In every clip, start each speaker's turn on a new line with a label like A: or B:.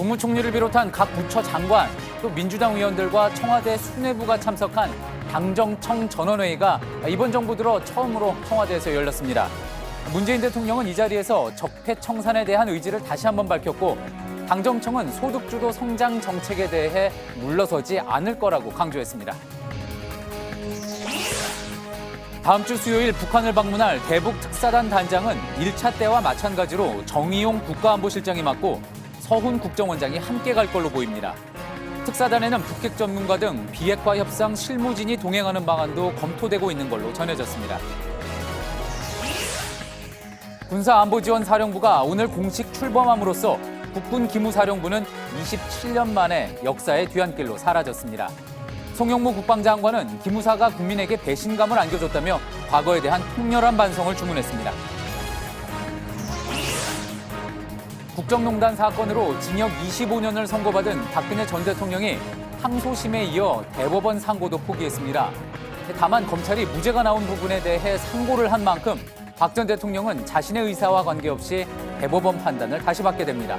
A: 국무총리를 비롯한 각 부처 장관, 또 민주당 의원들과 청와대 수뇌부가 참석한 당정청 전원회의가 이번 정부 들어 처음으로 청와대에서 열렸습니다. 문재인 대통령은 이 자리에서 적폐청산에 대한 의지를 다시 한번 밝혔고, 당정청은 소득주도 성장 정책에 대해 물러서지 않을 거라고 강조했습니다. 다음 주 수요일 북한을 방문할 대북 특사단 단장은 1차 때와 마찬가지로 정의용 국가안보실장이 맡고 서훈 국정원장이 함께 갈 걸로 보입니다. 특사단에는 북핵 전문가 등 비핵화 협상 실무진이 동행하는 방안도 검토되고 있는 걸로 전해졌습니다. 군사안보지원사령부가 오늘 공식 출범함으로써 국군 기무사령부는 27년 만에 역사의 뒤안길로 사라졌습니다. 송영무 국방장관은 기무사가 국민에게 배신감을 안겨줬다며 과거에 대한 통렬한 반성을 주문했습니다. 국정농단 사건으로 징역 25년을 선고받은 박근혜 전 대통령이 항소심에 이어 대법원 상고도 포기했습니다. 다만 검찰이 무죄가 나온 부분에 대해 상고를 한 만큼 박 전 대통령은 자신의 의사와 관계없이 대법원 판단을 다시 받게 됩니다.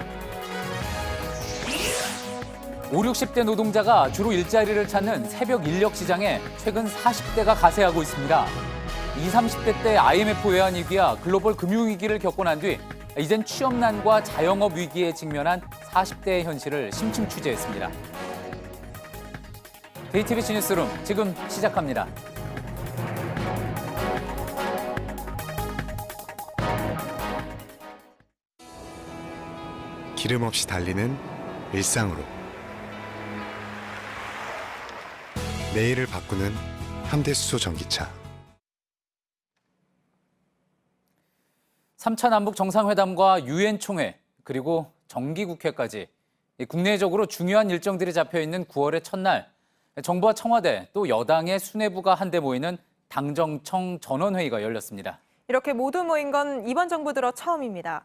A: 5, 60대 노동자가 주로 일자리를 찾는 새벽 인력 시장에 최근 40대가 가세하고 있습니다. 20, 30대 때 IMF 외환 위기와 글로벌 금융위기를 겪고 난 뒤 이젠 취업난과 자영업 위기에 직면한 40대의 현실을 심층 취재했습니다. JTBC 뉴스룸 지금 시작합니다.
B: 기름 없이 달리는 일상으로 내일을 바꾸는 현대수소 전기차.
A: 3차 남북 정상회담과 유엔 총회, 그리고 정기국회까지 국내적으로 중요한 일정들이 잡혀있는 9월의 첫날, 정부와 청와대 또 여당의 수뇌부가 한데 모이는 당정청 전원회의가 열렸습니다.
C: 이렇게 모두 모인 건 이번 정부 들어 처음입니다.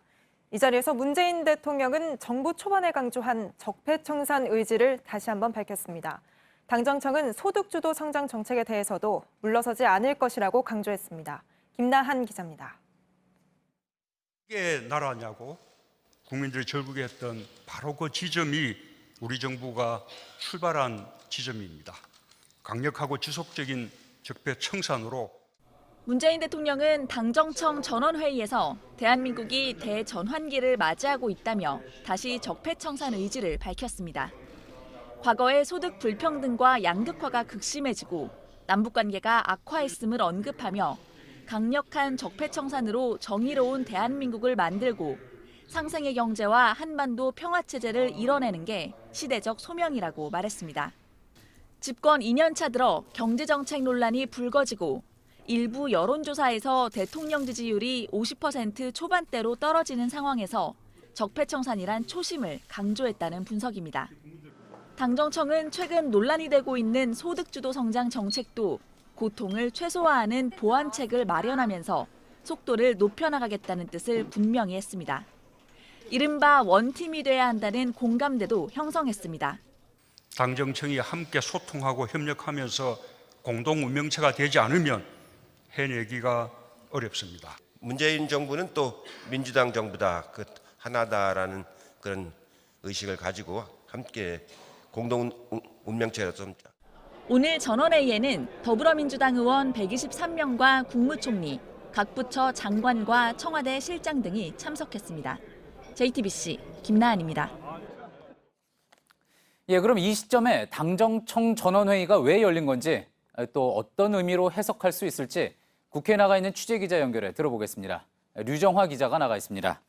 C: 이 자리에서 문재인 대통령은 정부 초반에 강조한 적폐청산 의지를 다시 한번 밝혔습니다. 당정청은 소득주도 성장 정책에 대해서도 물러서지 않을 것이라고 강조했습니다. 김나한 기자입니다.
D: 이게 나라냐고 국민들이 절국했던 바로 그 지점이 우리 정부가 출발한 지점입니다. 강력하고 지속적인 적폐청산으로
E: 문재인 대통령은 당정청 전원회의에서 대한민국이 대전환기를 맞이하고 있다며 다시 적폐청산 의지를 밝혔습니다. 과거의 소득 불평등과 양극화가 극심해지고 남북관계가 악화했음을 언급하며 강력한 적폐청산으로 정의로운 대한민국을 만들고 상생의 경제와 한반도 평화체제를 이뤄내는 게 시대적 소명이라고 말했습니다. 집권 2년차 들어 경제정책 논란이 불거지고 일부 여론조사에서 대통령 지지율이 50% 초반대로 떨어지는 상황에서 적폐청산이란 초심을 강조했다는 분석입니다. 당정청은 최근 논란이 되고 있는 소득주도 성장 정책도 고통을 최소화하는 보완책을 마련하면서 속도를 높여나가겠다는 뜻을 분명히 했습니다. 이른바 원팀이 돼야 한다는 공감대도 형성했습니다.
D: 당정청이 함께 소통하고 협력하면서 공동 운명체가 되지 않으면 해내기가 어렵습니다.
F: 문재인 정부는 또 민주당 정부다, 하나다라는 그런 의식을 가지고 함께 공동 운명체로 좀.
E: 오늘 전원회의에는 더불어민주당 의원 123명과 국무총리, 각 부처 장관과 청와대 실장 등이 참석했습니다. JTBC 김나한입니다.
A: 예, 그럼 이 시점에 당정청 전원회의가 왜 열린 건지, 또 어떤 의미로 해석할 수 있을지 국회에 나가 있는 취재기자 연결해 들어보겠습니다. 류정화 기자가 나가 있습니다.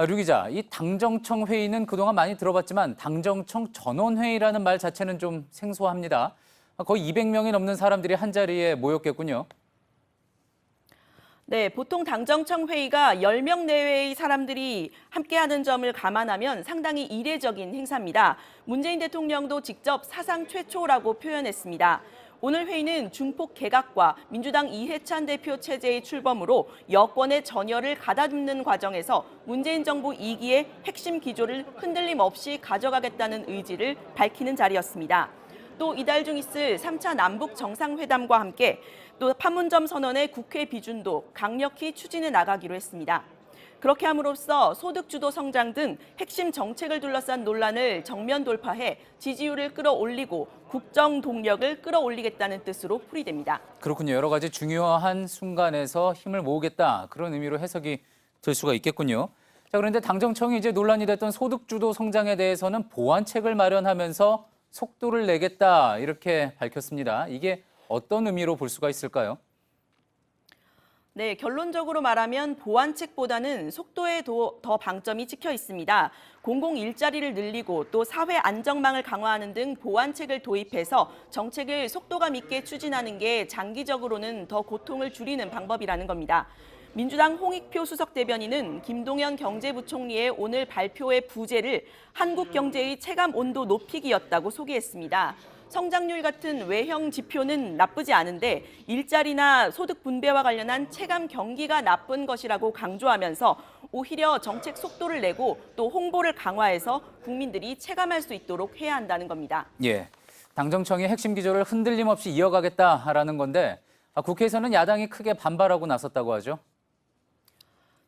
A: 류 기자, 이 당정청 회의는 그동안 많이 들어봤지만 당정청 전원회의라는 말 자체는 좀 생소합니다. 거의 200명이 넘는 사람들이 한자리에 모였겠군요.
G: 네, 보통 당정청 회의가 10명 내외의 사람들이 함께하는 점을 감안하면 상당히 이례적인 행사입니다. 문재인 대통령도 직접 사상 최초라고 표현했습니다. 오늘 회의는 중폭 개각과 민주당 이해찬 대표 체제의 출범으로 여권의 전열을 가다듬는 과정에서 문재인 정부 2기의 핵심 기조를 흔들림 없이 가져가겠다는 의지를 밝히는 자리였습니다. 또 이달 중 있을 3차 남북 정상회담과 함께 또 판문점 선언의 국회 비준도 강력히 추진해 나가기로 했습니다. 그렇게 함으로써 소득주도 성장 등 핵심 정책을 둘러싼 논란을 정면 돌파해 지지율을 끌어올리고 국정 동력을 끌어올리겠다는 뜻으로 풀이됩니다.
A: 그렇군요. 여러 가지 중요한 순간에서 힘을 모으겠다. 그런 의미로 해석이 될 수가 있겠군요. 자, 그런데 당정청이 이제 논란이 됐던 소득주도 성장에 대해서는 보완책을 마련하면서 속도를 내겠다. 이렇게 밝혔습니다. 이게 어떤 의미로 볼 수가 있을까요?
G: 네, 결론적으로 말하면 보완책보다는 속도에 더 방점이 찍혀 있습니다. 공공 일자리를 늘리고 또 사회 안정망을 강화하는 등 보완책을 도입해서 정책을 속도감 있게 추진하는 게 장기적으로는 더 고통을 줄이는 방법이라는 겁니다. 민주당 홍익표 수석 대변인은 김동연 경제부총리의 오늘 발표의 부제를 한국 경제의 체감 온도 높이기였다고 소개했습니다. 성장률 같은 외형 지표는 나쁘지 않은데 일자리나 소득 분배와 관련한 체감 경기가 나쁜 것이라고 강조하면서 오히려 정책 속도를 내고 또 홍보를 강화해서 국민들이 체감할 수 있도록 해야 한다는 겁니다.
A: 예, 당정청의 핵심 기조를 흔들림 없이 이어가겠다라는 건데 국회에서는 야당이 크게 반발하고 나섰다고 하죠.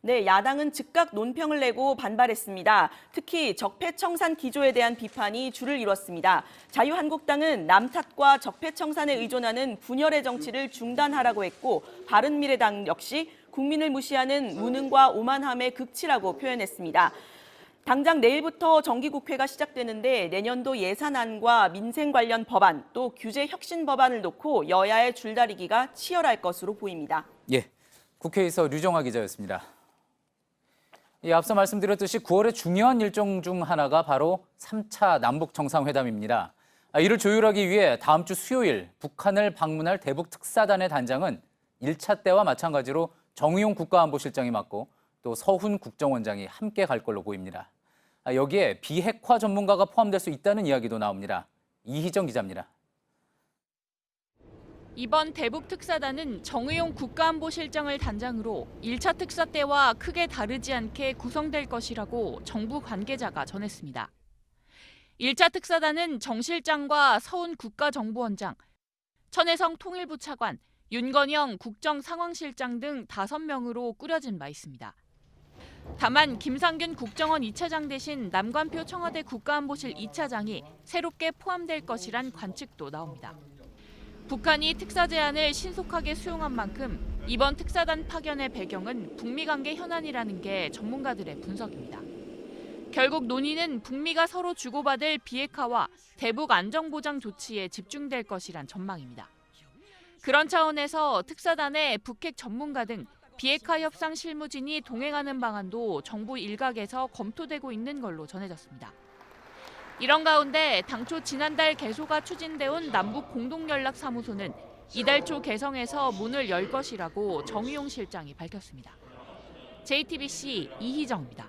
G: 네, 야당은 즉각 논평을 내고 반발했습니다. 특히 적폐청산 기조에 대한 비판이 줄을 이뤘습니다. 자유한국당은 남탓과 적폐청산에 의존하는 분열의 정치를 중단하라고 했고 바른미래당 역시 국민을 무시하는 무능과 오만함의 극치라고 표현했습니다. 당장 내일부터 정기국회가 시작되는데 내년도 예산안과 민생 관련 법안 또 규제 혁신 법안을 놓고 여야의 줄다리기가 치열할 것으로 보입니다.
A: 예, 국회에서 류정화 기자였습니다. 앞서 말씀드렸듯이 9월의 중요한 일정 중 하나가 바로 3차 남북 정상회담입니다. 이를 조율하기 위해 다음 주 수요일 북한을 방문할 대북 특사단의 단장은 1차 때와 마찬가지로 정의용 국가안보실장이 맡고 또 서훈 국정원장이 함께 갈 걸로 보입니다. 여기에 비핵화 전문가가 포함될 수 있다는 이야기도 나옵니다. 이희정 기자입니다.
H: 이번 대북 특사단은 정의용 국가안보실장을 단장으로 1차 특사 때와 크게 다르지 않게 구성될 것이라고 정부 관계자가 전했습니다. 1차 특사단은 정 실장과 서훈 국가정보원장, 천혜성 통일부 차관, 윤건영 국정상황실장 등 5명으로 꾸려진 바 있습니다. 다만 김상균 국정원 2차장 대신 남관표 청와대 국가안보실 2차장이 새롭게 포함될 것이란 관측도 나옵니다. 북한이 특사 제안을 신속하게 수용한 만큼 이번 특사단 파견의 배경은 북미 관계 현안이라는 게 전문가들의 분석입니다. 결국 논의는 북미가 서로 주고받을 비핵화와 대북 안정보장 조치에 집중될 것이란 전망입니다. 그런 차원에서 특사단의 북핵 전문가 등 비핵화 협상 실무진이 동행하는 방안도 정부 일각에서 검토되고 있는 걸로 전해졌습니다. 이런 가운데 당초 지난달 개소가 추진돼온 남북 공동연락사무소는 이달 초 개성에서 문을 열 것이라고 정의용 실장이 밝혔습니다. JTBC 이희정입니다.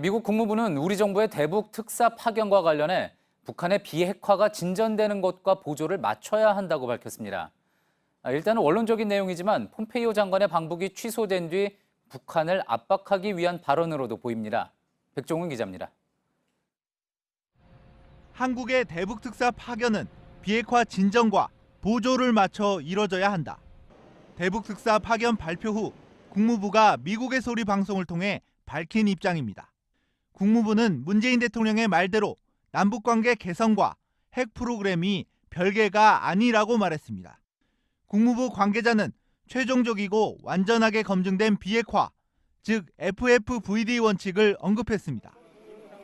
A: 미국 국무부는 우리 정부의 대북 특사 파견과 관련해 북한의 비핵화가 진전되는 것과 보조를 맞춰야 한다고 밝혔습니다. 일단은 원론적인 내용이지만 폼페이오 장관의 방북이 취소된 뒤 북한을 압박하기 위한 발언으로도 보입니다. 백종훈 기자입니다.
I: 한국의 대북 특사 파견은 비핵화 진전과 보조를 맞춰 이뤄져야 한다. 대북 특사 파견 발표 후 국무부가 미국의 소리 방송을 통해 밝힌 입장입니다. 국무부는 문재인 대통령의 말대로 남북관계 개선과 핵 프로그램이 별개가 아니라고 말했습니다. 국무부 관계자는 최종적이고 완전하게 검증된 비핵화, 즉 FFVD 원칙을 언급했습니다.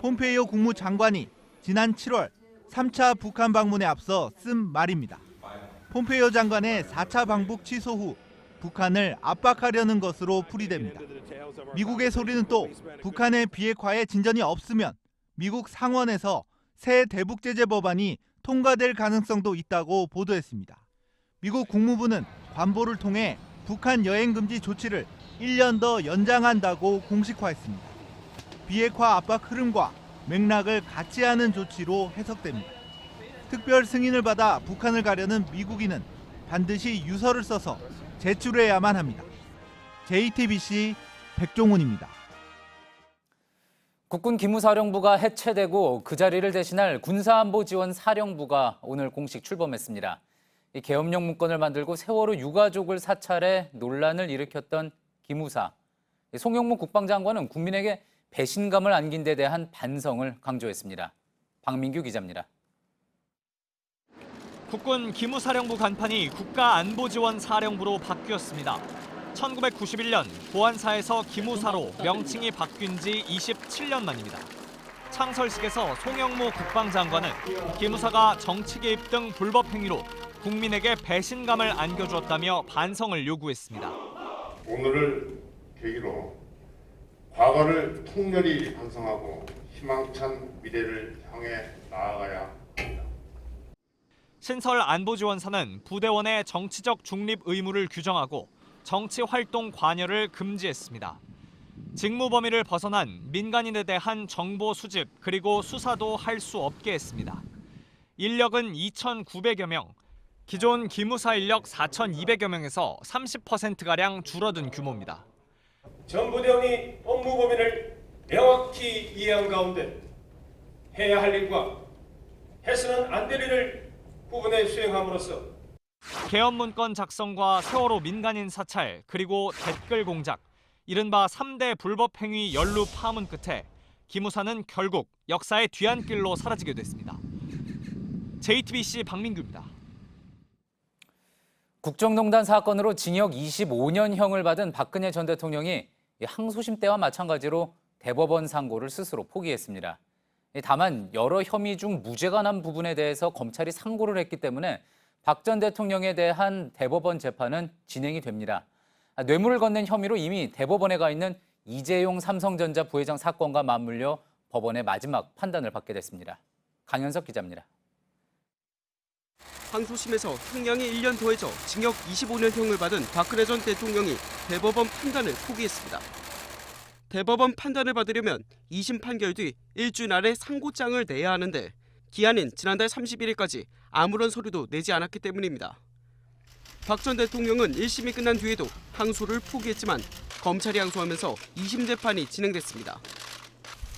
I: 폼페이오 국무장관이 지난 7월 3차 북한 방문에 앞서 쓴 말입니다. 폼페이오 장관의 4차 방북 취소 후 북한을 압박하려는 것으로 풀이됩니다. 미국의 소리는 또 북한의 비핵화에 진전이 없으면 미국 상원에서 새 대북 제재 법안이 통과될 가능성도 있다고 보도했습니다. 미국 국무부는 관보를 통해 북한 여행 금지 조치를 1년 더 연장한다고 공식화했습니다. 비핵화 압박 흐름과 맥락을 같이 하는 조치로 해석됩니다. 특별 승인을 받아 북한을 가려는 미국인은 반드시 유서를 써서 제출해야만 합니다. JTBC 백종훈입니다.
A: 국군 기무사령부가 해체되고 그 자리를 대신할 군사안보지원사령부가 오늘 공식 출범했습니다. 이 계엄령 문건을 만들고 세월호 유가족을 사찰해 논란을 일으켰던 기무사. 송영무 국방장관은 국민에게 배신감을 안긴 데 대한 반성을 강조했습니다. 박민규 기자입니다.
J: 국군 기무사령부 간판이 국가안보지원사령부로 바뀌었습니다. 1991년 보안사에서 기무사로 명칭이 바뀐 지 27년 만입니다. 창설식에서 송영무 국방장관은 기무사가 정치 개입 등 불법 행위로 국민에게 배신감을 안겨주었다며 반성을 요구했습니다.
K: 오늘을 계기로 과거를 통렬히 반성하고 희망찬 미래를 향해 나아가야 합니다.
J: 신설 안보지원사는 부대원의 정치적 중립 의무를 규정하고 정치 활동 관여를 금지했습니다. 직무 범위를 벗어난 민간인에 대한 정보 수집 그리고 수사도 할 수 없게 했습니다. 인력은 2,900여 명, 기존 기무사 인력 4,200여 명에서 30%가량 줄어든 규모입니다.
L: 전 부대원이 업무 범위를 명확히 이해한 가운데 해야 할 일과 해서는 안 될 일을 구분해 수행함으로써
J: 개헌 문건 작성과 세월호 민간인 사찰 그리고 댓글 공작, 이른바 3대 불법 행위 연루 파문 끝에 기무사는 결국 역사의 뒤안길로 사라지게 됐습니다. JTBC 박민규입니다.
A: 국정농단 사건으로 징역 25년형을 받은 박근혜 전 대통령이 항소심 때와 마찬가지로 대법원 상고를 스스로 포기했습니다. 다만 여러 혐의 중 무죄가 난 부분에 대해서 검찰이 상고를 했기 때문에 박 전 대통령에 대한 대법원 재판은 진행이 됩니다. 뇌물을 건넨 혐의로 이미 대법원에 가 있는 이재용 삼성전자 부회장 사건과 맞물려 법원의 마지막 판단을 받게 됐습니다. 강현석 기자입니다.
M: 항소심에서 형량이 1년 더해져 징역 25년형을 받은 박근혜 전 대통령이 대법원 판단을 포기했습니다. 대법원 판단을 받으려면 2심 판결 뒤 일주일 안에 상고장을 내야 하는데 기한인 지난달 31일까지 아무런 서류도 내지 않았기 때문입니다. 박 전 대통령은 1심이 끝난 뒤에도 항소를 포기했지만 검찰이 항소하면서 2심 재판이 진행됐습니다.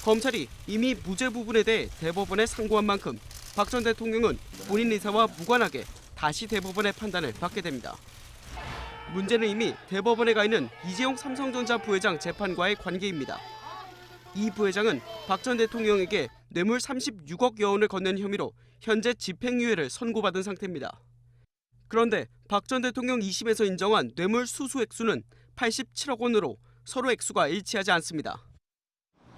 M: 검찰이 이미 무죄 부분에 대해 대법원에 상고한 만큼 박 전 대통령은 본인 의사와 무관하게 다시 대법원의 판단을 받게 됩니다. 문제는 이미 대법원에 가 있는 이재용 삼성전자 부회장 재판과의 관계입니다. 이 부회장은 박 전 대통령에게 뇌물 36억여 원을 건넨 혐의로 현재 집행유예를 선고받은 상태입니다. 그런데 박 전 대통령 2심에서 인정한 뇌물 수수 액수는 87억 원으로 서로 액수가 일치하지 않습니다.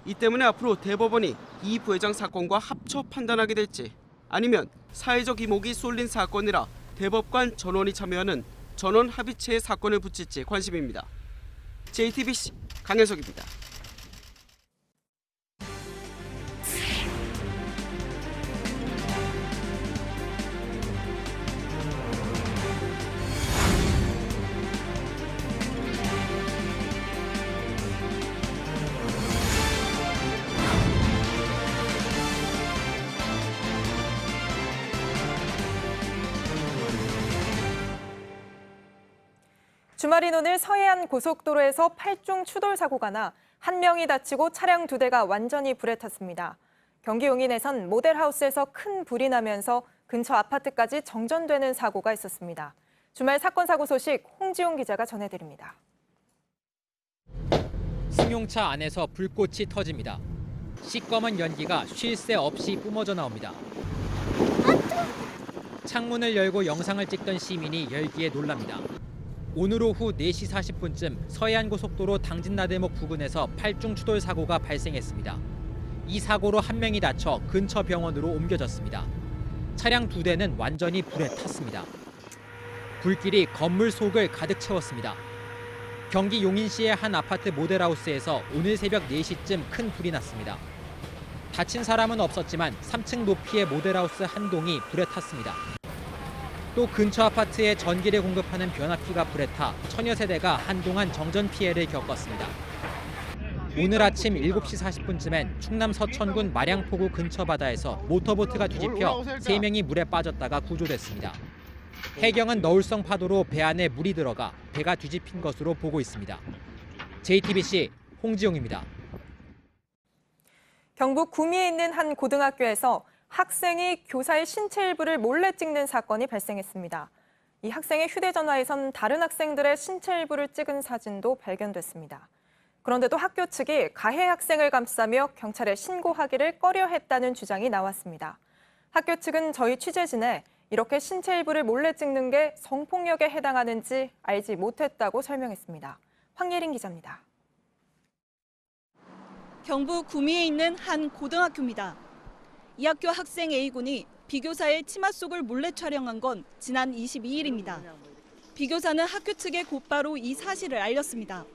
M: 이 때문에 앞으로 대법원이 이 부회장 사건과 합쳐 판단하게 될지 아니면 사회적 이목이 쏠린 사건이라 대법관 전원이 참여하는 전원 합의체의 사건을 붙일지 관심입니다. JTBC 강현석입니다.
C: 주말인 오늘 서해안 고속도로에서 8중 추돌 사고가 나 1명이 다치고 차량 2대가 완전히 불에 탔습니다. 경기 용인에선 모델하우스에서 큰 불이 나면서 근처 아파트까지 정전되는 사고가 있었습니다. 주말 사건 사고 소식 홍지용 기자가 전해드립니다.
N: 승용차 안에서 불꽃이 터집니다. 시꺼먼 연기가 쉴 새 없이 뿜어져 나옵니다. 창문을 열고 영상을 찍던 시민이 열기에 놀랍니다. 오늘 오후 4시 40분쯤 서해안고속도로 당진나들목 부근에서 8중 추돌 사고가 발생했습니다. 이 사고로 1명이 다쳐 근처 병원으로 옮겨졌습니다. 차량 2대는 완전히 불에 탔습니다. 불길이 건물 속을 가득 채웠습니다. 경기 용인시의 한 아파트 모델하우스에서 오늘 새벽 4시쯤 큰 불이 났습니다. 다친 사람은 없었지만 3층 높이의 모델하우스 한 동이 불에 탔습니다. 또 근처 아파트에 전기를 공급하는 변압기가 불에 타 천여 세대가 한동안 정전 피해를 겪었습니다. 오늘 아침 7시 40분쯤엔 충남 서천군 마량포구 근처 바다에서 모터보트가 뒤집혀 3명이 물에 빠졌다가 구조됐습니다. 해경은 너울성 파도로 배 안에 물이 들어가 배가 뒤집힌 것으로 보고 있습니다. JTBC 홍지용입니다.
C: 경북 구미에 있는 한 고등학교에서 학생이 교사의 신체 일부를 몰래 찍는 사건이 발생했습니다. 이 학생의 휴대전화에선 다른 학생들의 신체 일부를 찍은 사진도 발견됐습니다. 그런데도 학교 측이 가해 학생을 감싸며 경찰에 신고하기를 꺼려했다는 주장이 나왔습니다. 학교 측은 저희 취재진에 이렇게 신체 일부를 몰래 찍는 게 성폭력에 해당하는지 알지 못했다고 설명했습니다. 황예린 기자입니다.
O: 경북 구미에 있는 한 고등학교입니다. 이 학교 학생 A군이 B교사의 치마 속을 몰래 촬영한 건 지난 22일입니다. B교사는 학교 측에 곧바로 이 사실을 알렸습니다.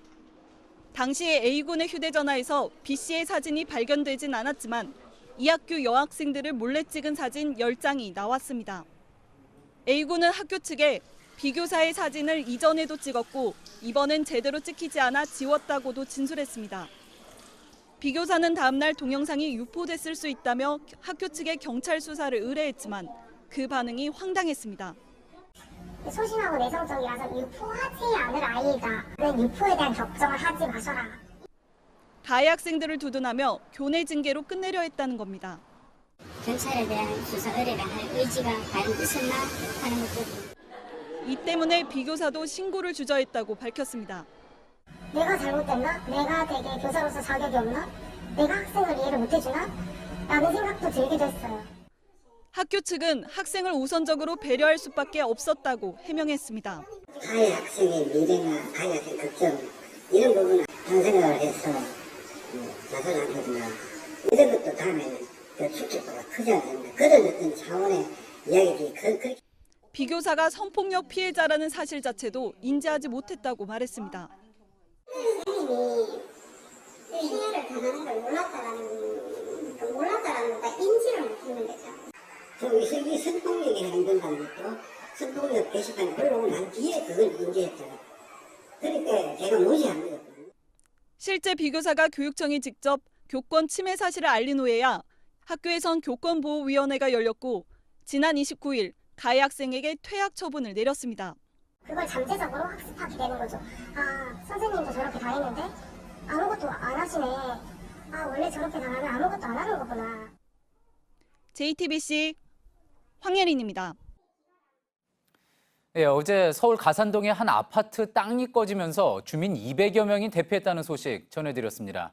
O: 당시 A군의 휴대전화에서 B씨의 사진이 발견되진 않았지만 이 학교 여학생들을 몰래 찍은 사진 10장이 나왔습니다. A군은 학교 측에 B교사의 사진을 이전에도 찍었고 이번엔 제대로 찍히지 않아 지웠다고도 진술했습니다. B교사는 다음 날 동영상이 유포됐을 수 있다며 학교 측에 경찰 수사를 의뢰했지만 그 반응이 황당했습니다.
P: 소심하고 내성적이라서 유포하지 않을 아이가 유포에 대한 걱정을 하지 마셔라.
O: 가해 학생들을 두둔하며 교내 징계로 끝내려 했다는 겁니다.
P: 경찰에 대한 수사 의뢰를 할 의지가 과연 있었나 하는 것도.
O: 이 때문에 B교사도 신고를 주저했다고 밝혔습니다.
P: 내가 잘못됐나? 내가 되게 교사로서 자격이 없나? 내가 학생을 이해를 못해주나? 라는 생각도 들기도 했어요.
O: 학교 측은 학생을 우선적으로 배려할 수밖에 없었다고 해명했습니다.
P: 가해 학생의 미래나 가해 학생 걱정 이런 부분은 상생각을 해서 자살을 안 하거나 이런 것도 다음에는 그 축제보다 크지 않습니다. 그런 어떤 차원의 이야기들이
O: B교사가 성폭력 피해자라는 사실 자체도 인지하지 못했다고 말했습니다.
P: 선생님이 피해를 당하는 걸 몰랐다라는 것과 인지를 못했는 거죠. 이 성폭력에 해당된다는 것도 성폭력 게시판에 올라오고 난 뒤에 그걸 인지했잖아요. 그러니까 제가 무시한 거예요.
O: 실제 B교사가 교육청에 직접 교권 침해 사실을 알린 후에야 학교에선 교권보호위원회가 열렸고 지난 29일 가해 학생에게 퇴학 처분을 내렸습니다.
P: 그걸 잠재적으로 학습하게 되는 거죠. 아, 선생님도 저렇게 다 했는데 아무것도 안 하시네. 아, 원래 저렇게 당하면 아무것도 안 하는 거구나.
O: JTBC 황예린입니다.
A: 네, 어제 서울 가산동의 한 아파트 땅이 꺼지면서 주민 200여 명이 대피했다는 소식 전해드렸습니다.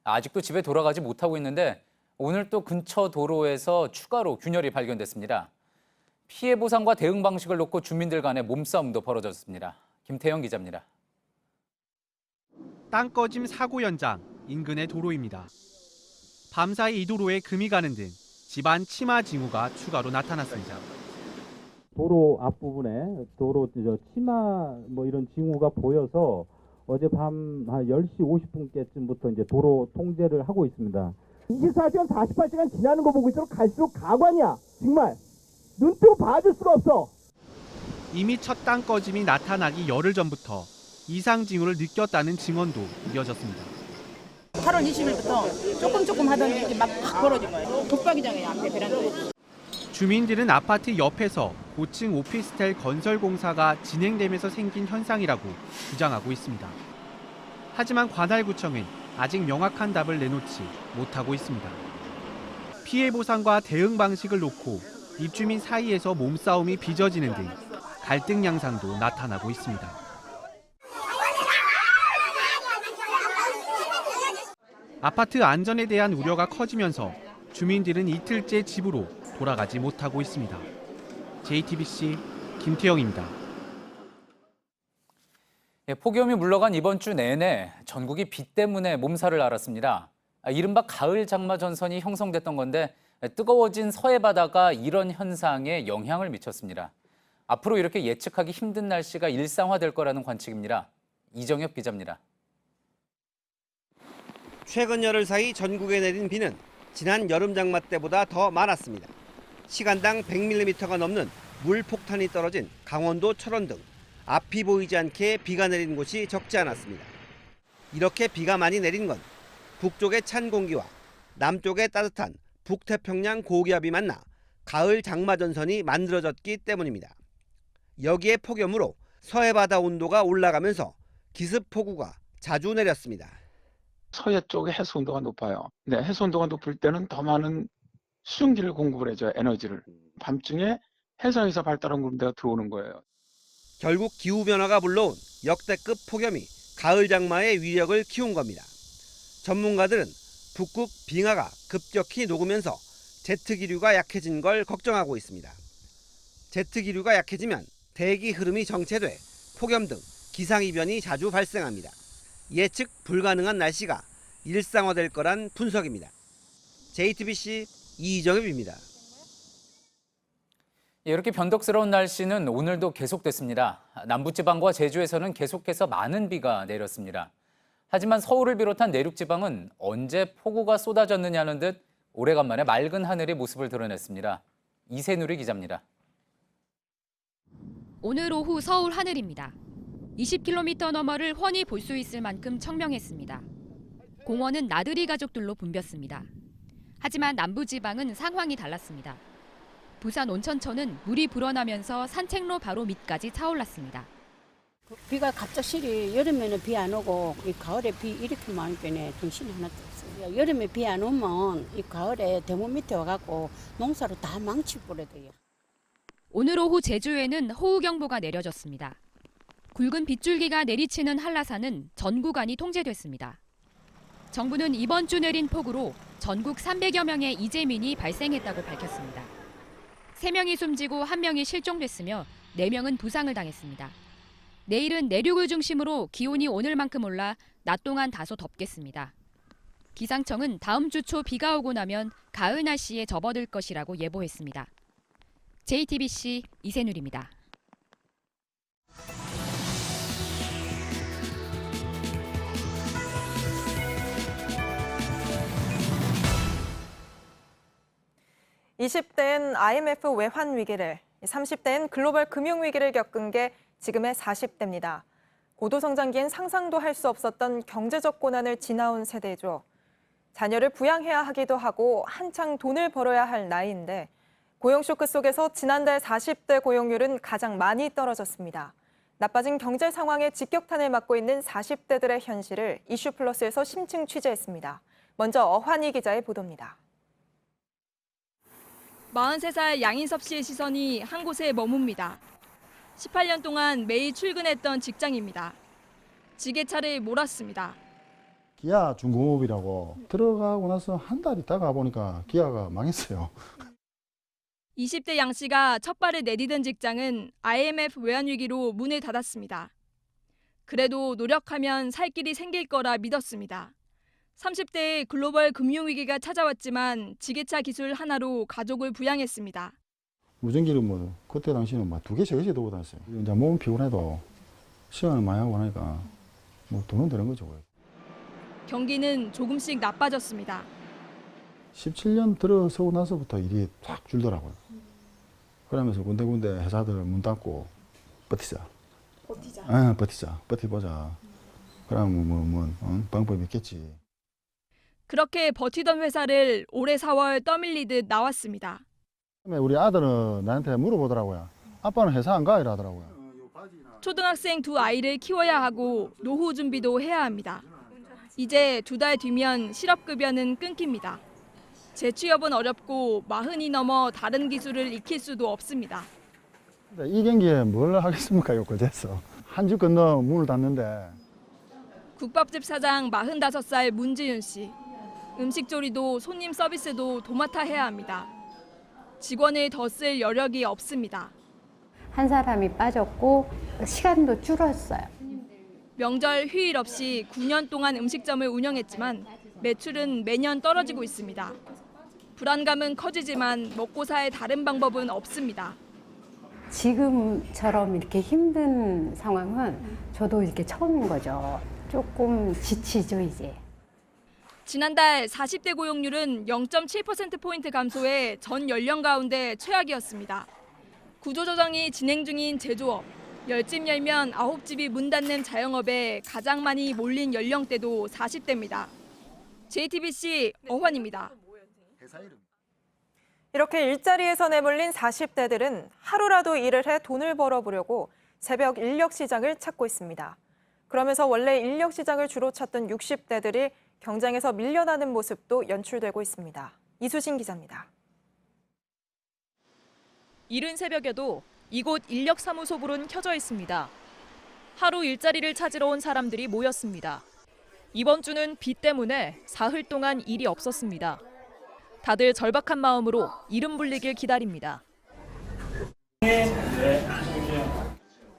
A: 아직도 집에 돌아가지 못하고 있는데 오늘 또 근처 도로에서 추가로 균열이 발견됐습니다. 피해 보상과 대응 방식을 놓고 주민들 간의 몸싸움도 벌어졌습니다. 김태형 기자입니다.
I: 땅 꺼짐 사고 현장 인근의 도로입니다. 밤사이 이 도로에 금이 가는 등 집안 치마 징후가 추가로 나타났습니다.
Q: 도로 앞부분에 도로 치마 이런 징후가 보여서 어젯밤 한 10시 50분께쯤부터 이제 도로 통제를 하고 있습니다.
R: 24시간 48시간 지나는 거 보고 있으면 갈수록 가관이야. 정말 눈 뜨고 봐줄 수가 없어.
I: 이미 첫 땅 꺼짐이 나타나기 열흘 전부터 이상 징후를 느꼈다는 증언도 이어졌습니다.
S: 8월 20일부터 조금 하던 일이 막 벌어진 거예요. 독박이장이에요, 앞에 베란다에.
I: 주민들은 아파트 옆에서 고층 오피스텔 건설 공사가 진행되면서 생긴 현상이라고 주장하고 있습니다. 하지만 관할구청은 아직 명확한 답을 내놓지 못하고 있습니다. 피해 보상과 대응 방식을 놓고 입주민 사이에서 몸싸움이 빚어지는 등 갈등 양상도 나타나고 있습니다. 아파트 안전에 대한 우려가 커지면서 주민들은 이틀째 집으로 돌아가지 못하고 있습니다. JTBC 김태영입니다.
A: 폭염이 물러간 이번 주 내내 전국이 비 때문에 몸살을 앓았습니다. 이른바 가을 장마 전선이 형성됐던 건데 뜨거워진 서해 바다가 이런 현상에 영향을 미쳤습니다. 앞으로 이렇게 예측하기 힘든 날씨가 일상화될 거라는 관측입니다. 이정엽 기자입니다.
T: 최근 열흘 사이 전국에 내린 비는 지난 여름 장마 때보다 더 많았습니다. 시간당 100mm가 넘는 물폭탄이 떨어진 강원도 철원 등 앞이 보이지 않게 비가 내린 곳이 적지 않았습니다. 이렇게 비가 많이 내린 건 북쪽의 찬 공기와 남쪽의 따뜻한 북태평양 고기압이 만나 가을 장마 전선이 만들어졌기 때문입니다. 여기에 폭염으로 서해 바다 온도가 올라가면서 기습 폭우가 자주 내렸습니다.
U: 서해 쪽에 해수 온도가 높아요. 네, 해수 온도가 높을 때는 더 많은 수증기를 공급을 해줘요, 에너지를. 밤중에 해상에서 발달한 구름대가 들어오는 거예요.
T: 결국 기후변화가 불러온 역대급 폭염이 가을 장마의 위력을 키운 겁니다. 전문가들은 북극 빙하가 급격히 녹으면서 제트 기류가 약해진 걸 걱정하고 있습니다. 제트 기류가 약해지면 대기 흐름이 정체돼 폭염 등 기상이변이 자주 발생합니다. 예측 불가능한 날씨가 일상화될 거란 분석입니다. JTBC 이정엽입니다.
A: 이렇게 변덕스러운 날씨는 오늘도 계속됐습니다. 남부지방과 제주에서는 계속해서 많은 비가 내렸습니다. 하지만 서울을 비롯한 내륙지방은 언제 폭우가 쏟아졌느냐는 듯 오래간만에 맑은 하늘의 모습을 드러냈습니다. 이세누리 기자입니다.
B: 오늘 오후 서울 하늘입니다. 20km 너머를 훤히 볼 수 있을 만큼 청명했습니다. 공원은 나들이 가족들로 붐볐습니다. 하지만 남부지방은 상황이 달랐습니다. 부산 온천천은 물이 불어나면서 산책로 바로 밑까지 차올랐습니다.
V: 비가 갑작스레 여름에는 비 안 오고 이 가을에 비 이렇게 많이 빼네 정신이 하나도 없어요. 여름에 비 안 오면 이 가을에 대문 밑에 와갖고 농사를 다 망치버려요.
B: 오늘 오후 제주에는 호우경보가 내려졌습니다. 굵은 빗줄기가 내리치는 한라산은 전 구간이 통제됐습니다. 정부는 이번 주 내린 폭우로 전국 300여 명의 이재민이 발생했다고 밝혔습니다. 3명이 숨지고 1명이 실종됐으며 4명은 부상을 당했습니다. 내일은 내륙을 중심으로 기온이 오늘만큼 올라 낮 동안 다소 덥겠습니다. 기상청은 다음 주 초 비가 오고 나면 가을 날씨에 접어들 것이라고 예보했습니다. JTBC 이세누리입니다.
C: (20대엔) IMF 외환 위기를, 30대엔 글로벌 금융 위기를 겪은 게 지금의 40대입니다. 고도성장기엔 상상도 할 수 없었던 경제적 고난을 지나온 세대죠. 자녀를 부양해야 하기도 하고 한창 돈을 벌어야 할 나이인데 고용 쇼크 속에서 지난달 40대 고용률은 가장 많이 떨어졌습니다. 나빠진 경제 상황에 직격탄을 맞고 있는 40대들의 현실을 이슈플러스에서 심층 취재했습니다. 먼저 어환희 기자의 보도입니다.
W: 43살 양인섭 씨의 시선이 한 곳에 머뭅니다. 18년 동안 매일 출근했던 직장입니다. 지게차를 몰았습니다.
X: 기아 중공업이라고 들어가고 나서 한 달 있다가 보니까 기아가 망했어요.
W: 20대 양 씨가 첫 발을 내디딘 직장은 IMF 외환위기로 문을 닫았습니다. 그래도 노력하면 살 길이 생길 거라 믿었습니다. 30대에 글로벌 금융위기가 찾아왔지만 지게차 기술 하나로 가족을 부양했습니다.
X: 무전기를 뭐 그때 당시는 막 2개, 3개씩 들고 다녔어요. 이제 몸은 피곤해도 시간을 많이 하고 나니까 뭐 돈은 되는 거죠.
W: 경기는 조금씩 나빠졌습니다.
X: 17년 들어서고 나서부터 일이 쫙 줄더라고요. 그러면서 군데군데 회사들 문 닫고 버티자. 버티자. 버티보자. 그러면 방법이 있겠지.
W: 그렇게 버티던 회사를 올해 4월 떠밀리듯 나왔습니다.
X: 우리 아들은 나한테 물어보더라고요. 아빠는 회사 안 가? 이러더라고요.
W: 초등학생 2 아이를 키워야 하고 노후 준비도 해야 합니다. 이제 2달 뒤면 실업급여는 끊깁니다. 재취업은 어렵고 40이 넘어 다른 기술을 익힐 수도 없습니다.
X: 이 경기에 뭘 하겠습니까? 요거됐어. 한 주 건너 문을 닫는데.
W: 국밥집 사장 45살 문지윤 씨. 음식조리도 손님 서비스도 도맡아 해야 합니다. 직원을 더 쓸 여력이 없습니다.
Y: 한 사람이 빠졌고 시간도 줄었어요.
W: 명절 휴일 없이 9년 동안 음식점을 운영했지만 매출은 매년 떨어지고 있습니다. 불안감은 커지지만 먹고 살 다른 방법은 없습니다.
Y: 지금처럼 이렇게 힘든 상황은 저도 이렇게 처음인 거죠. 조금 지치죠, 이제.
W: 지난달 40대 고용률은 0.7%포인트 감소해 전 연령 가운데 최악이었습니다. 구조조정이 진행 중인 제조업, 10집 열면 9집이 문 닫는 자영업에 가장 많이 몰린 연령대도 40대입니다. JTBC 어환입니다.
C: 이렇게 일자리에서 내몰린 40대들은 하루라도 일을 해 돈을 벌어보려고 새벽 인력 시장을 찾고 있습니다. 그러면서 원래 인력 시장을 주로 찾던 60대들이 경쟁에서 밀려나는 모습도 연출되고 있습니다. 이수진 기자입니다.
Z: 이른 새벽에도 이곳 인력사무소 불은 켜져 있습니다. 하루 일자리를 찾으러 온 사람들이 모였습니다. 이번 주는 비 때문에 사흘 동안 일이 없었습니다. 다들 절박한 마음으로 이름 불리길 기다립니다.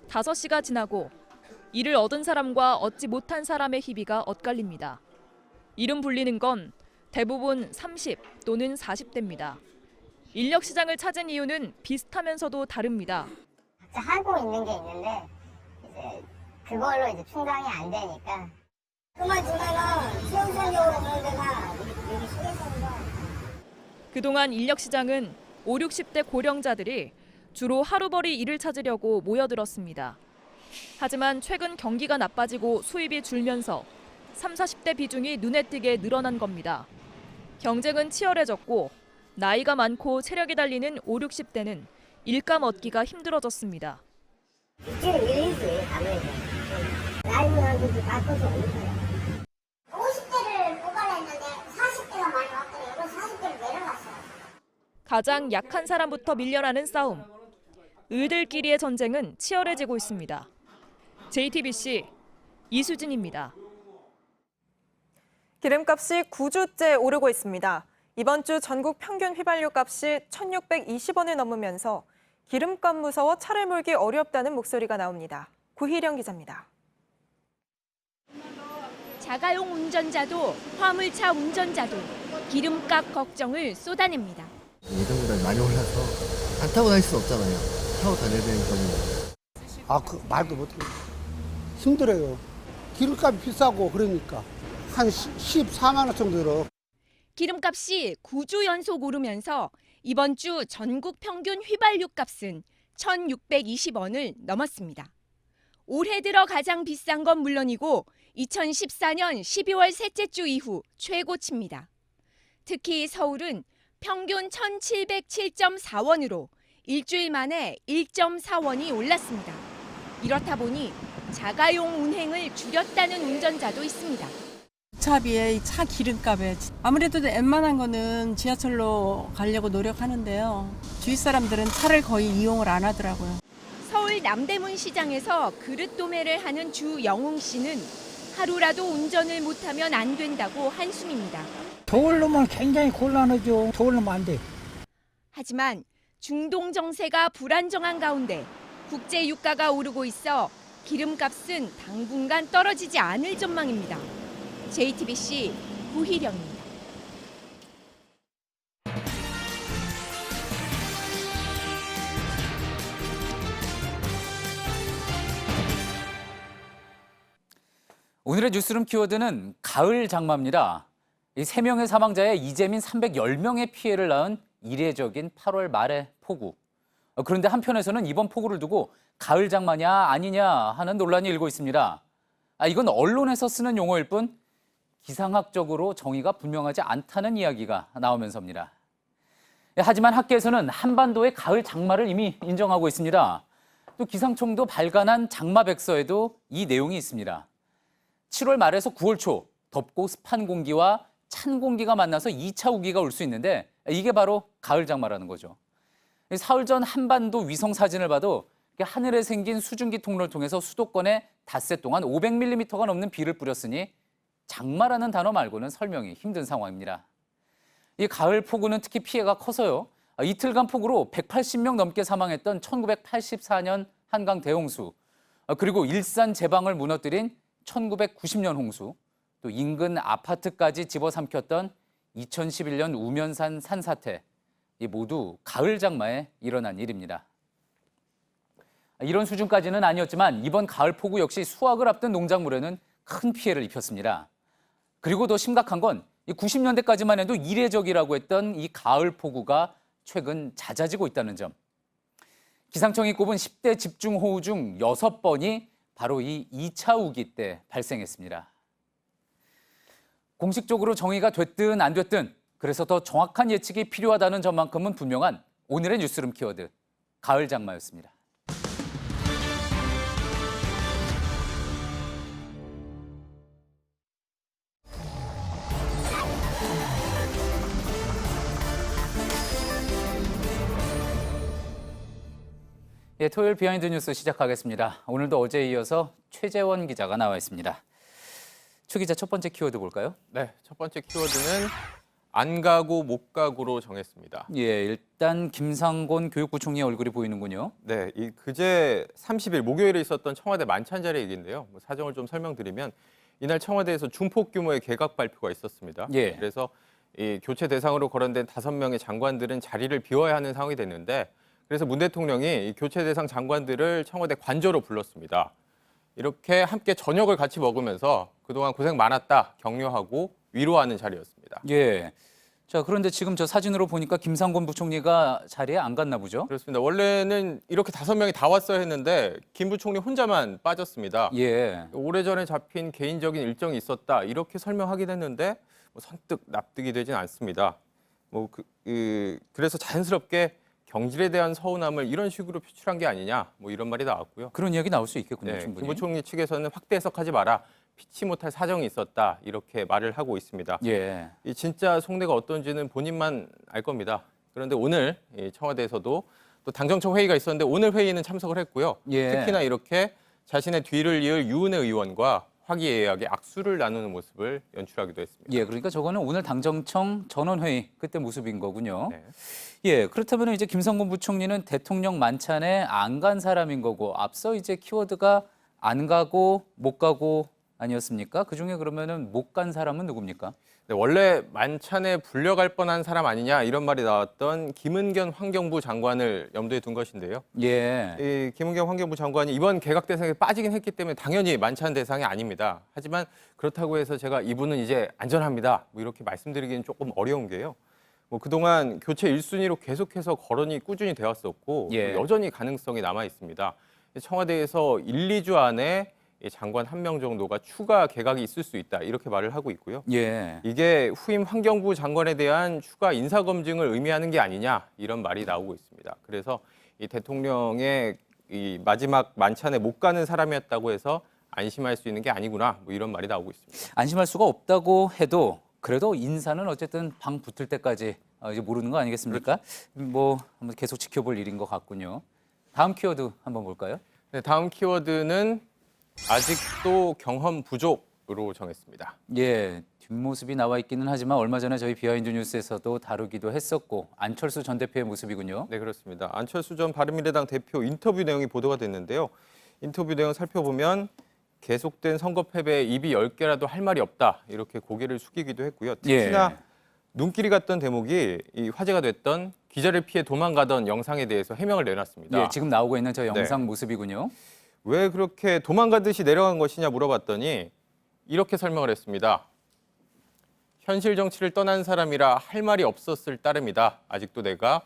Z: 5시가 지나고 이를 얻은 사람과 얻지 못한 사람의 희비가 엇갈립니다. 이름 불리는 건 대부분 30 또는 40대입니다. 인력 시장을 찾은 이유는 비슷하면서도 다릅니다.
P: 하고 있는 게 있는데 이제 그걸로 이제 충당이 안 되니까 그만두면은 최우선적으로 하는 데가 여기 시계선이다.
Z: 그동안 인력 시장은 5, 60대 고령자들이 주로 하루벌이 일을 찾으려고 모여들었습니다. 하지만 최근 경기가 나빠지고 수입이 줄면서 30, 40대 비중이 눈에 띄게 늘어난 겁니다. 경쟁은 치열해졌고 나이가 많고 체력이 달리는 5, 60대는 일감 얻기가 힘들어졌습니다.
P: 지금 일이지 아무래도 나이는 좀 바꿔서 오는 거야. 50대를 뽑아냈는데 40대가 많이 왔더니 이번 40대를 내려갔어요.
Z: 가장 약한 사람부터 밀려나는 싸움. 의들끼리의 전쟁은 치열해지고 있습니다. JTBC 이수진입니다.
C: 기름값이 9주째 오르고 있습니다. 이번 주 전국 평균 휘발유 값이 1,620원을 넘으면서 기름값 무서워 차를 몰기 어렵다는 목소리가 나옵니다. 구희령 기자입니다.
D: 자가용 운전자도 화물차 운전자도 기름값 걱정을 쏟아냅니다.
E: 예전보다 많이 올라서 안 타고 다닐 수 없잖아요. 타고 다녀야 되는 거는.
F: 그 말도 못해. 힘들어요. 기름값이 비싸고 그러니까 한 14만 원 정도 들어.
D: 기름값이 9주 연속 오르면서 이번 주 전국 평균 휘발유 값은 1,620원을 넘었습니다. 올해 들어 가장 비싼 건 물론이고 2014년 12월 셋째 주 이후 최고치입니다. 특히 서울은 평균 1,707.4원으로 일주일 만에 1.4원이 올랐습니다. 이렇다 보니 자가용 운행을 줄였다는 운전자도 있습니다.
G: 차비에 차 기름값에 아무래도 웬만한 거는 지하철로 가려고 노력하는데요. 주위 사람들은 차를 거의 이용을 안 하더라고요.
D: 서울 남대문 시장에서 그릇 도매를 하는 주영웅 씨는 하루라도 운전을 못하면 안 된다고 한숨입니다.
H: 더울려면 굉장히 곤란하죠. 더울려면 안 돼.
D: 하지만 중동 정세가 불안정한 가운데 국제 유가가 오르고 있어 기름값은 당분간 떨어지지 않을 전망입니다. JTBC 구희령입니다.
A: 오늘의 뉴스룸 키워드는 가을 장마입니다. 이 3명의 사망자에 이재민 310명의 피해를 낳은 이례적인 8월 말의 폭우. 그런데 한편에서는 이번 폭우를 두고 가을 장마냐 아니냐 하는 논란이 일고 있습니다. 이건 언론에서 쓰는 용어일 뿐 기상학적으로 정의가 분명하지 않다는 이야기가 나오면서입니다. 하지만 학계에서는 한반도의 가을 장마를 이미 인정하고 있습니다. 또 기상청도 발간한 장마백서에도 이 내용이 있습니다. 7월 말에서 9월 초 덥고 습한 공기와 찬 공기가 만나서 2차 우기가 올 수 있는데 이게 바로 가을 장마라는 거죠. 사흘 전 한반도 위성 사진을 봐도 하늘에 생긴 수증기 통로를 통해서 수도권에 닷새 동안 500mm가 넘는 비를 뿌렸으니 장마라는 단어 말고는 설명이 힘든 상황입니다. 이 가을 폭우는 특히 피해가 커서요. 이틀간 폭우로 180명 넘게 사망했던 1984년 한강 대홍수, 그리고 일산 제방을 무너뜨린 1990년 홍수, 또 인근 아파트까지 집어삼켰던 2011년 우면산 산사태, 이 모두 가을 장마에 일어난 일입니다. 이런 수준까지는 아니었지만 이번 가을 폭우 역시 수확을 앞둔 농작물에는 큰 피해를 입혔습니다. 그리고 더 심각한 건 90년대까지만 해도 이례적이라고 했던 이 가을 폭우가 최근 잦아지고 있다는 점. 기상청이 꼽은 10대 집중호우 중 6번이 바로 이 2차 우기 때 발생했습니다. 공식적으로 정의가 됐든 안 됐든 그래서 더 정확한 예측이 필요하다는 점만큼은 분명한 오늘의 뉴스룸 키워드, 가을 장마였습니다. 예, 토요일 비하인드 뉴스 시작하겠습니다. 오늘도 어제에 이어서 최재원 기자가 나와 있습니다. 최 기자 첫 번째 키워드 볼까요?
J: 네, 첫 번째 키워드는 안 가고 못 가고로 정했습니다.
A: 예, 일단 김상곤 교육부총리의 얼굴이 보이는군요.
J: 네, 이 그제 30일 목요일에 있었던 청와대 만찬 자리 얘기인데요. 사정을 좀 설명드리면 이날 청와대에서 중폭 규모의 개각 발표가 있었습니다.
A: 예.
J: 그래서 이 교체 대상으로 거론된 5명의 장관들은 자리를 비워야 하는 상황이 됐는데 그래서 문 대통령이 이 교체 대상 장관들을 청와대 관저로 불렀습니다. 이렇게 함께 저녁을 같이 먹으면서 그동안 고생 많았다 격려하고 위로하는 자리였습니다.
A: 예. 자, 그런데 지금 저 사진으로 보니까 김상곤 부총리가 자리에 안 갔나 보죠?
J: 그렇습니다. 원래는 이렇게 5명이 다 왔어야 했는데 김 부총리 혼자만 빠졌습니다.
A: 예.
J: 오래전에 잡힌 개인적인 일정이 있었다 이렇게 설명하긴 했는데 선뜻 납득이 되진 않습니다. 그래서 자연스럽게 경질에 대한 서운함을 이런 식으로 표출한 게 아니냐 이런 말이 나왔고요.
A: 그런 이야기 나올 수 있겠군요.
J: 네,
A: 충분히.
J: 김 부총리 측에서는 확대 해석하지 마라. 피치 못할 사정이 있었다 이렇게 말을 하고 있습니다.
A: 예.
J: 이 진짜 속내가 어떤지는 본인만 알 겁니다. 그런데 오늘 이 청와대에서도 또 당정청 회의가 있었는데 오늘 회의는 참석을 했고요.
A: 예.
J: 특히나 이렇게 자신의 뒤를 이을 유은혜 의원과 화기애애하게 악수를 나누는 모습을 연출하기도 했습니다.
A: 예, 그러니까 저거는 오늘 당정청 전원회의 그때 모습인 거군요.
J: 네.
A: 예, 그렇다면 이제 김상곤 부총리는 대통령 만찬에 안 간 사람인 거고 앞서 이제 키워드가 안 가고 못 가고 아니었습니까? 그중에 그러면은 못 간 사람은 누굽니까?
J: 네, 원래 만찬에 불려갈 뻔한 사람 아니냐 이런 말이 나왔던 김은겸 환경부 장관을 염두에 둔 것인데요.
A: 예.
J: 이 김은겸 환경부 장관이 이번 개각 대상에 빠지긴 했기 때문에 당연히 만찬 대상이 아닙니다. 하지만 그렇다고 해서 제가 이분은 이제 안전합니다. 이렇게 말씀드리기는 조금 어려운 게요. 그동안 교체 1순위로 계속해서 거론이 꾸준히 되었었고
A: 예.
J: 여전히 가능성이 남아 있습니다. 청와대에서 1, 2주 안에 장관 1명 정도가 추가 개각이 있을 수 있다 이렇게 말을 하고 있고요.
A: 예.
J: 이게 후임 환경부 장관에 대한 추가 인사 검증을 의미하는 게 아니냐 이런 말이 나오고 있습니다. 그래서 이 대통령의 이 마지막 만찬에 못 가는 사람이었다고 해서 안심할 수 있는 게 아니구나 이런 말이 나오고 있습니다.
A: 안심할 수가 없다고 해도 그래도 인사는 어쨌든 방 붙을 때까지 이제 모르는 거 아니겠습니까? 한번 계속 지켜볼 일인 것 같군요. 다음 키워드 한번 볼까요?
J: 네, 다음 키워드는 아직도 경험 부족으로 정했습니다.
A: 예, 뒷모습이 나와 있기는 하지만 얼마 전에 저희 비하인드 뉴스에서도 다루기도 했었고 안철수 전 대표의 모습이군요.
J: 네, 그렇습니다. 안철수 전 바른미래당 대표 인터뷰 내용이 보도가 됐는데요. 인터뷰 내용 살펴보면 계속된 선거 패배에 입이 10개라도 할 말이 없다 이렇게 고개를 숙이기도 했고요. 특히나 눈길이 갔던 대목이 이 화제가 됐던 기자를 피해 도망가던 영상에 대해서 해명을 내놨습니다.
A: 예, 지금 나오고 있는 저 영상 모습이군요.
J: 왜 그렇게 도망가듯이 내려간 것이냐 물어봤더니 이렇게 설명을 했습니다. 현실 정치를 떠난 사람이라 할 말이 없었을 따름이다. 아직도 내가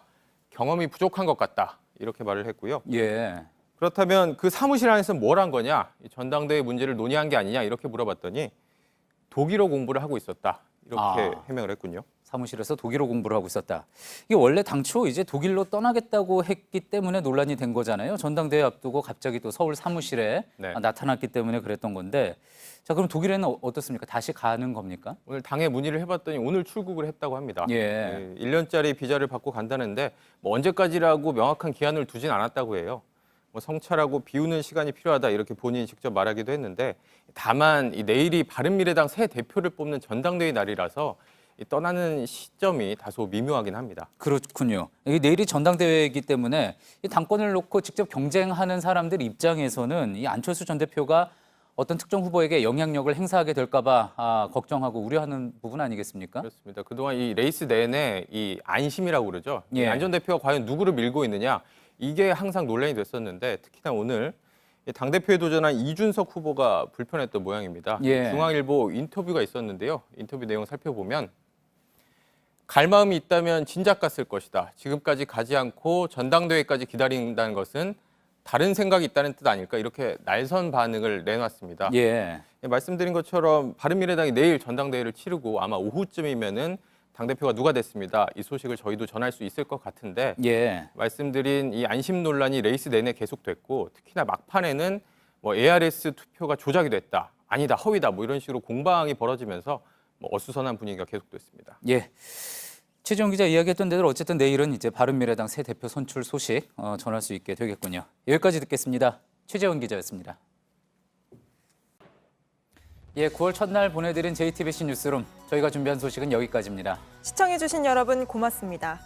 J: 경험이 부족한 것 같다. 이렇게 말을 했고요.
A: 예.
J: 그렇다면 그 사무실 안에서 뭘 한 거냐? 전당대회 문제를 논의한 게 아니냐? 이렇게 물어봤더니 독일어 공부를 하고 있었다. 이렇게 해명을 했군요.
A: 사무실에서 독일어 공부를 하고 있었다. 이게 원래 당초 이제 독일로 떠나겠다고 했기 때문에 논란이 된 거잖아요. 전당대회 앞두고 갑자기 또 서울 사무실에 나타났기 때문에 그랬던 건데 자, 그럼 독일에는 어떻습니까? 다시 가는 겁니까?
J: 오늘 당에 문의를 해봤더니 오늘 출국을 했다고 합니다.
A: 예.
J: 1년짜리 비자를 받고 간다는데 언제까지라고 명확한 기한을 두진 않았다고 해요. 성찰하고 비우는 시간이 필요하다 이렇게 본인이 직접 말하기도 했는데 다만 내일이 바른미래당 새 대표를 뽑는 전당대회 날이라서 떠나는 시점이 다소 미묘하긴 합니다.
A: 그렇군요. 이게 내일이 전당대회이기 때문에 이 당권을 놓고 직접 경쟁하는 사람들 입장에서는 이 안철수 전 대표가 어떤 특정 후보에게 영향력을 행사하게 될까 봐 걱정하고 우려하는 부분 아니겠습니까?
J: 그렇습니다. 그동안 이 레이스 내내 이 안심이라고 그러죠.
A: 예.
J: 안 전 대표가 과연 누구를 밀고 있느냐 이게 항상 논란이 됐었는데 특히나 오늘 당대표에 도전한 이준석 후보가 불편했던 모양입니다.
A: 예.
J: 중앙일보 인터뷰가 있었는데요. 인터뷰 내용 살펴보면 갈 마음이 있다면 진작 갔을 것이다. 지금까지 가지 않고 전당대회까지 기다린다는 것은 다른 생각이 있다는 뜻 아닐까 이렇게 날선 반응을 내놨습니다.
A: 예.
J: 말씀드린 것처럼 바른미래당이 내일 전당대회를 치르고 아마 오후쯤이면은 당대표가 누가 됐습니다. 이 소식을 저희도 전할 수 있을 것 같은데 말씀드린 이 안심 논란이 레이스 내내 계속됐고 특히나 막판에는 ARS 투표가 조작이 됐다. 아니다. 허위다. 이런 식으로 공방이 벌어지면서 어수선한 분위기가 계속됐습니다.
A: 예. 최지영 기자 이야기했던 대로 어쨌든 내일은 이제 바른미래당 새 대표 선출 소식 전할 수 있게 되겠군요. 여기까지 듣겠습니다. 최재원 기자였습니다. 예, 9월 첫날 보내드린 JTBC 뉴스룸. 저희가 준비한 소식은 여기까지입니다.
C: 시청해주신 여러분 고맙습니다.